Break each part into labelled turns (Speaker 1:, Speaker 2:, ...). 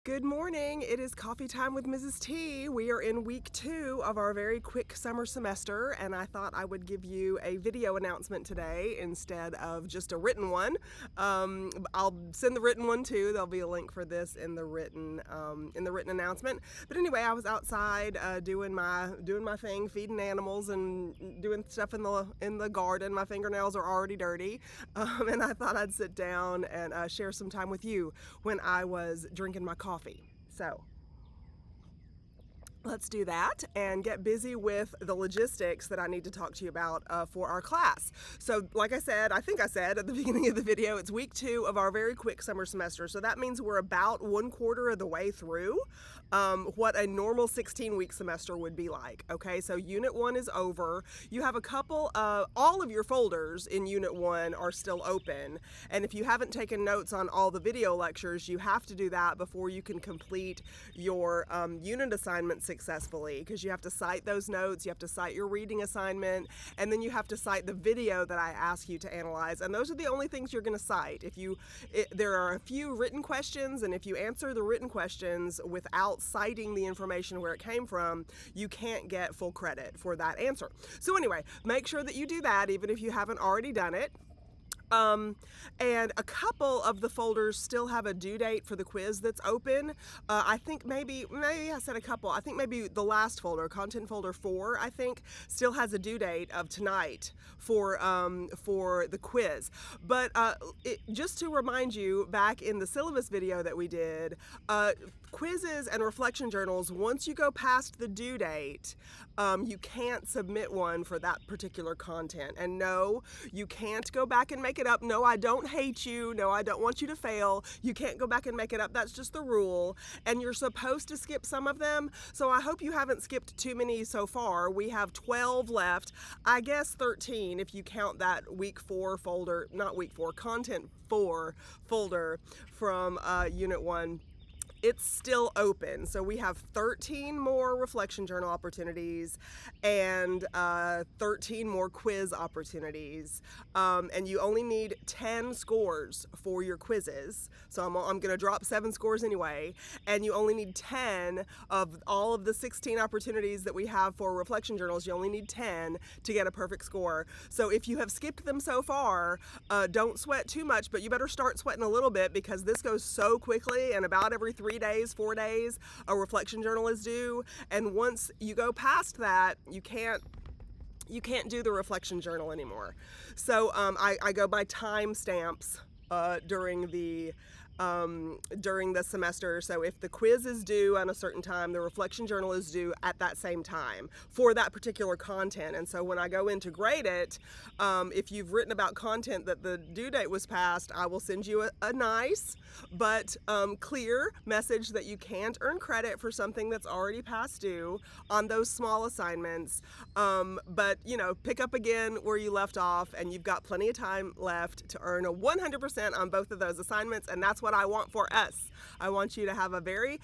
Speaker 1: Good morning. It is coffee time with Mrs. T. We are in week 2 of our very quick summer semester, and I thought I would give you a video announcement today instead of just a written one. I'll send the written one too. There'll be a link for this in the written announcement. But anyway, I was outside doing my thing, feeding animals and doing stuff in the garden. My fingernails are already dirty, and I thought I'd sit down and share some time with you when I was drinking my coffee. So let's do that and get busy with the logistics that I need to talk to you about for our class. So like I think I said at the beginning of the video, it's week 2 of our very quick summer semester. So that means we're about 1/4 of the way through what a normal 16-week semester would be like. Okay, so Unit 1 is over. You have a couple all of your folders in Unit 1 are still open. And if you haven't taken notes on all the video lectures, you have to do that before you can complete your unit assignment successfully, because you have to cite those notes, you have to cite your reading assignment, and then you have to cite the video that I ask you to analyze. And those are the only things you're going to cite. There are a few written questions, and if you answer the written questions without citing the information where it came from, you can't get full credit for that answer. So anyway, make sure that you do that even if you haven't already done it. And a couple of the folders still have a due date for the quiz that's open. I think maybe I said a couple. I think maybe the last folder, content folder 4, I think, still has a due date of tonight for the quiz. But just to remind you, back in the syllabus video that we did, quizzes and reflection journals, once you go past the due date, you can't submit one for that particular content. And no, you can't go back and make it up. No, I don't hate you. No, I don't want you to fail. You can't go back and make it up. That's just the rule. And you're supposed to skip some of them. So I hope you haven't skipped too many so far. We have 12 left. I guess 13 if you count that week 4 folder, not week 4, content 4 folder from Unit 1. It's still open. So we have 13 more reflection journal opportunities and 13 more quiz opportunities. And you only need 10 scores for your quizzes. So I'm going to drop 7 scores anyway. And you only need 10 of all of the 16 opportunities that we have for reflection journals. You only need 10 to get a perfect score. So if you have skipped them so far, don't sweat too much, but you better start sweating a little bit, because this goes so quickly, and about every 3 days, 4 days, a reflection journal is due. And once you go past that, you can't do the reflection journal anymore. So I go by time stamps during the semester. So if the quiz is due on a certain time, the reflection journal is due at that same time for that particular content. And so when I go in to grade it, if you've written about content that the due date was passed, I will send you a nice but clear message that you can't earn credit for something that's already past due on those small assignments. But pick up again where you left off, and you've got plenty of time left to earn a 100% on both of those assignments. And that's what I want for us. I want you to have a very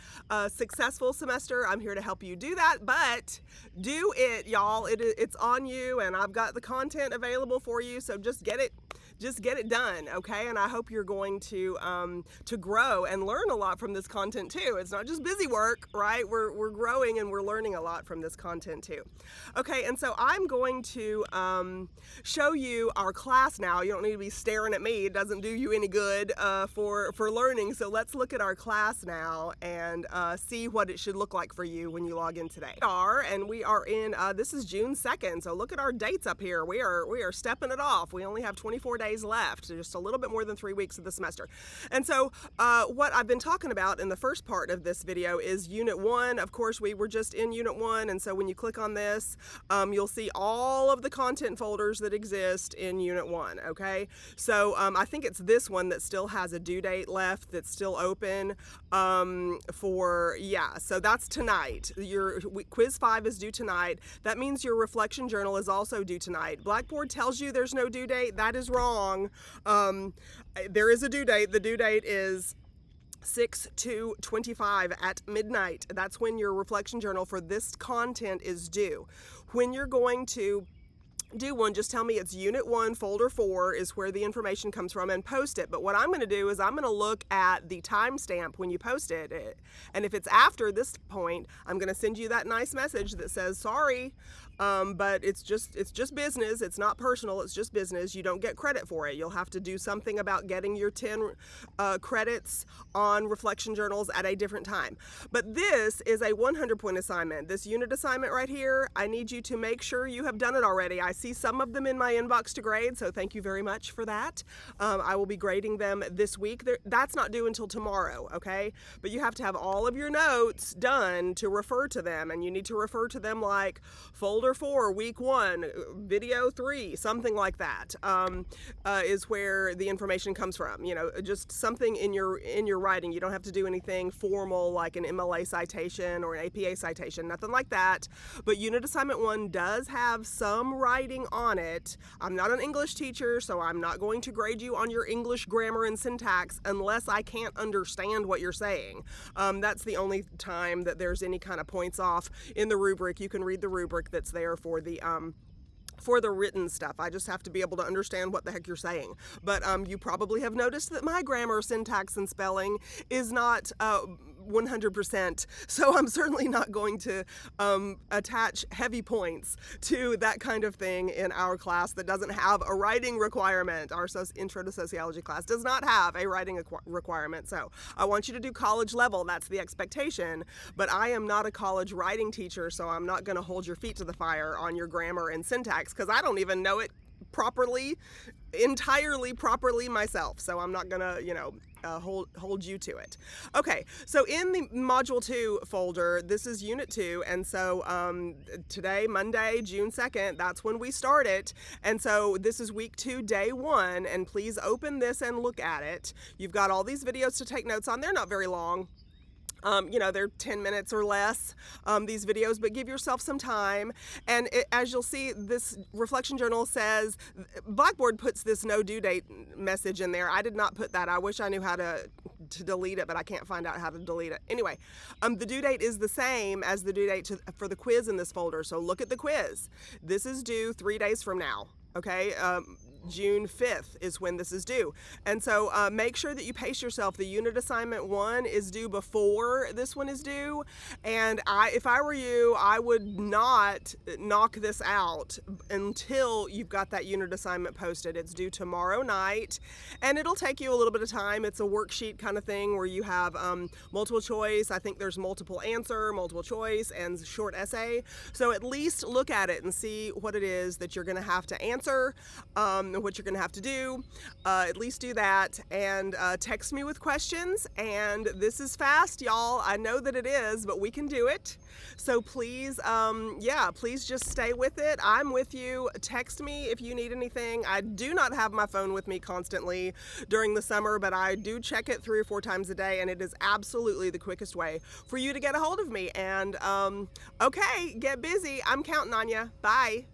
Speaker 1: successful semester. I'm here to help you do that, but do it, y'all. It's on you, and I've got the content available for you. So just get it done, okay? And I hope you're going to grow and learn a lot from this content too. It's not just busy work, right? We're growing and we're learning a lot from this content too. Okay, and so I'm going to show you our class now. You don't need to be staring at me. It doesn't do you any good for learning. So let's look at our class now and see what it should look like for you when you log in today. We are in, this is June 2nd. So look at our dates up here. We are stepping it off. We only have 24 days left, so just a little bit more than 3 weeks of the semester. And so what I've been talking about in the first part of this video is Unit 1. Of course, we were just in Unit 1, and so when you click on this, you'll see all of the content folders that exist in Unit 1, okay? So I think it's this one that still has a due date left that's still open so that's tonight. Your quiz 5 is due tonight. That means your reflection journal is also due tonight. Blackboard tells you there's no due date. That is wrong. There is a due date. The due date is 6/2/25 at midnight. That's when your reflection journal for this content is due. When you're going to do one, just tell me it's Unit 1, Folder 4 is where the information comes from, and post it. But what I'm going to do is I'm going to look at the timestamp when you posted it. And if it's after this point, I'm going to send you that nice message that says, sorry, but it's just business. It's not personal. It's just business. You don't get credit for it. You'll have to do something about getting your 10 credits on reflection journals at a different time. But this is a 100-point assignment. This unit assignment right here, I need you to make sure you have done it already. I see some of them in my inbox to grade, so thank you very much for that. I will be grading them this week. That's not due until tomorrow, okay? But you have to have all of your notes done to refer to them, and you need to refer to them like Folder 4, Week 1, Video 3, something like that, is where the information comes from. You know, just something in your writing. You don't have to do anything formal like an MLA citation or an APA citation, nothing like that. But Unit Assignment 1 does have some writing on it. I'm not an English teacher, so I'm not going to grade you on your English grammar and syntax unless I can't understand what you're saying. That's the only time that there's any kind of points off in the rubric. You can read the rubric that's there for the written stuff. I just have to be able to understand what the heck you're saying. But you probably have noticed that my grammar, syntax, and spelling is not 100%, so I'm certainly not going to attach heavy points to that kind of thing in our class that doesn't have a writing requirement. Our Intro to Sociology class does not have a writing requirement, so I want you to do college level. That's the expectation, but I am not a college writing teacher, so I'm not going to hold your feet to the fire on your grammar and syntax, because I don't even know it entirely properly myself, so I'm not gonna, hold you to it. Okay, so in the Module 2 folder, this is Unit 2, and so today, Monday, June 2nd, that's when we start it, and so this is Week 2, Day 1, and please open this and look at it. You've got all these videos to take notes on. They're not very long. They're 10 minutes or less, these videos, but give yourself some time. And as you'll see, this reflection journal says, Blackboard puts this no due date message in there. I did not put that. I wish I knew how to delete it, but I can't find out how to delete it. Anyway, the due date is the same as the due date for the quiz in this folder. So look at the quiz. This is due 3 days from now. Okay, June 5th is when this is due. And so make sure that you pace yourself. The Unit Assignment 1 is due before this one is due. And if I were you, I would not knock this out until you've got that unit assignment posted. It's due tomorrow night, and it'll take you a little bit of time. It's a worksheet kind of thing where you have multiple choice. I think there's multiple answer, multiple choice, and short essay. So at least look at it and see what it is that you're going to have to answer, what you're going to have to do. At least do that, and text me with questions. And this is fast, y'all. I know that it is, but we can do it. So please, please just stay with it. I'm with you. Text me if you need anything. I do not have my phone with me constantly during the summer, but I do check it 3 or 4 times a day, and it is absolutely the quickest way for you to get a hold of me. And okay, get busy. I'm counting on you. Bye.